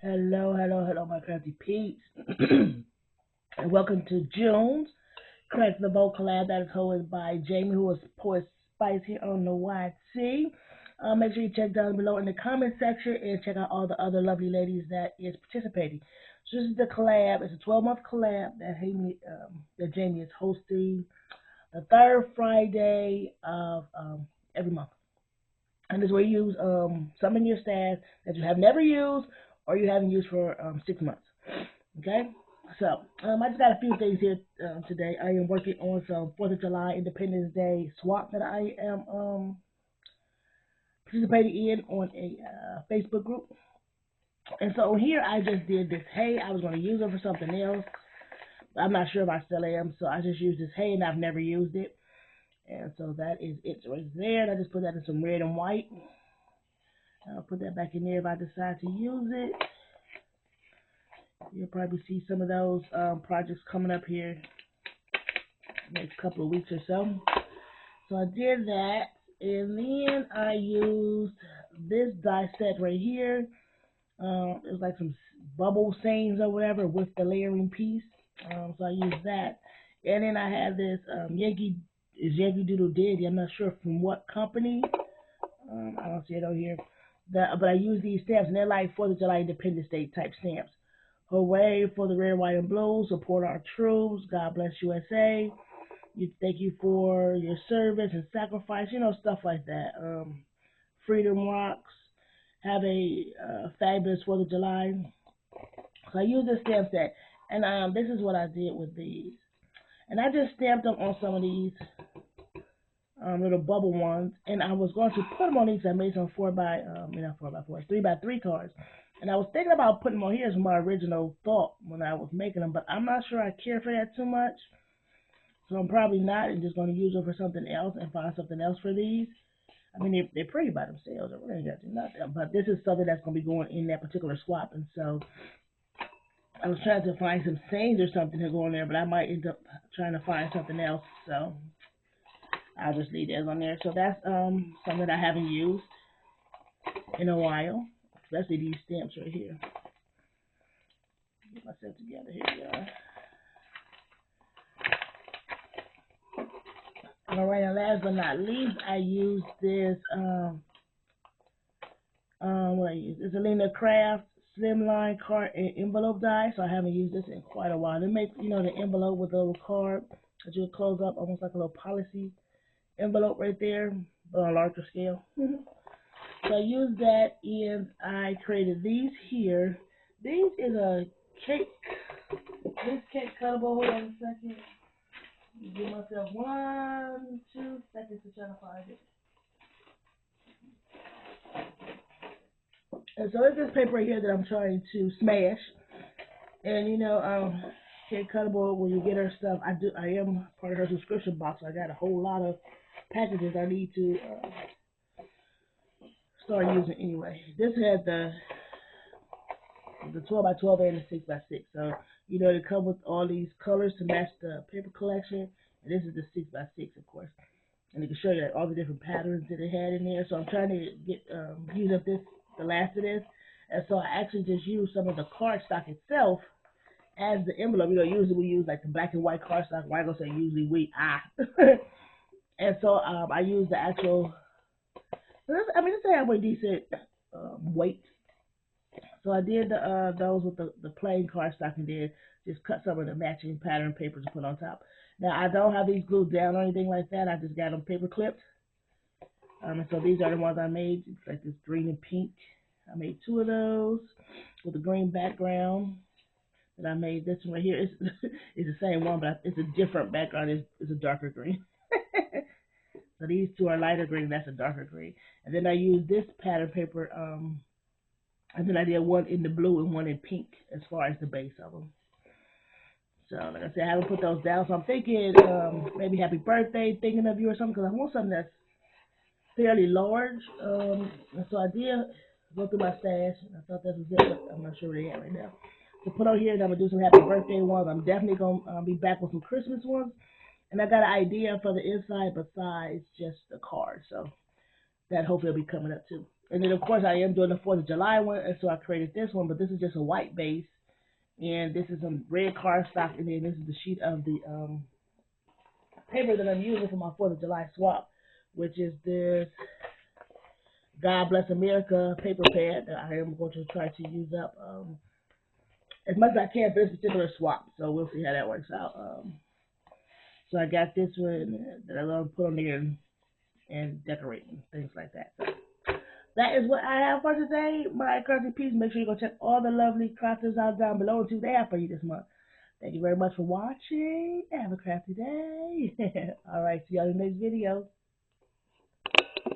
Hello, hello, hello, my crafty peeps. And welcome to June's Crack the Vote collab that is hosted by Jamie, who is Poetspice here on the YT. Make sure you check down below in the comment section and check out all the other lovely ladies that is participating. So this is the collab. It's a 12-month collab that Jamie is hosting the third Friday of every month. And this is where you use some in your stash that you have never used or you haven't used for 6 months. Okay? So, I just got a few things here today. I am working on some 4th of July Independence Day swap that I am participating in on a Facebook group. And so here I just did this hay. I was going to use it for something else. I'm not sure if I still am. So I just used this hay and I've never used it. And so that is it right there. And I just put that in some red and white. I'll put that back in there if I decide to use it. You'll probably see some of those projects coming up here next couple of weeks or so. So I did that, and then I used this die set right here. It was like some bubble stains or whatever with the layering piece. So I used that, and then I had this Yankee Doodle Dandy. I'm not sure from what company. I don't see it over here. But I use these stamps, and they're like 4th of July Independence Day type stamps. Hooray for the red, white, and blue. Support our troops. God bless USA. Thank you for your service and sacrifice. Stuff like that. Freedom rocks. Have a fabulous 4th of July. So I use this stamp set. And this is what I did with these. And I just stamped them on some of these little bubble ones, and I was going to put them on these. I made some 3x3 cards, and I was thinking about putting them on here as my original thought when I was making them, but I'm not sure I care for that too much, so I'm probably not. I'm just going to use them for something else and find something else for these. I mean, they're pretty by themselves. I really ain't got to do nothing, but this is something that's going to be going in that particular swap, and so I was trying to find some stains or something to go in there, but I might end up trying to find something else, so I'll just leave those on there. So that's something that I haven't used in a while, especially these stamps right here. Get myself together here, y'all. All right, and last but not least, I used this what I use? It's a Nalenka Craft Slimline card and envelope die. So I haven't used this in quite a while. It makes the envelope with a little card that you close up, almost like a little policy envelope right there, but on a larger scale. So I used that, and I created these here. These is a cake. This cake cuttable. Hold on a second. Give myself 1, 2 seconds to try to find it. And so it's this paper right here that I'm trying to smash. And cake cuttable, when you get her stuff, I am part of her subscription box. So I got a whole lot of packages I need to start using anyway. This had the 12x12 and the 6x6. So they come with all these colors to match the paper collection. And this is the 6x6, of course. And it can show you all the different patterns that it had in there. So I'm trying to get use up the last of this. And so I actually just used some of the cardstock itself as the envelope. Usually we use like the black and white cardstock. Why I gonna say usually and so I used the actual. It's a halfway decent weight. So I did those with the plain cardstock, and then just cut some of the matching pattern papers to put on top. Now I don't have these glued down or anything like that. I just got them paper clipped. And so these are the ones I made. It's like this green and pink. I made 2 of those with a green background. And I made this one right here. It's the same one, but it's a different background. It's a darker green. So these 2 are lighter green. That's a darker green. And then I used this pattern paper. And then I did one in the blue and one in pink as far as the base of them. So like I said, I haven't put those down. So I'm thinking maybe happy birthday, thinking of you or something, because I want something that's fairly large. And so I did go through my stash. I thought that was it, but I'm not sure where they at right now. So put on here, and I'm going to do some happy birthday ones. I'm definitely going to be back with some Christmas ones. And I got an idea for the inside besides just the card. So that hopefully will be coming up too. And then, of course, I am doing the 4th of July one, and so I created this one, but this is just a white base. And this is some red cardstock, and then this is the sheet of the paper that I'm using for my 4th of July swap, which is this God Bless America paper pad that I am going to try to use up as much as I can for this particular swap. So we'll see how that works out. So I got this one that I'm going to put on there and decorate and things like that. So that is what I have for today. My crafty piece. Make sure you go check all the lovely crafters out down below and see what they have for you this month. Thank you very much for watching. Have a crafty day. All right, see y'all in the next video.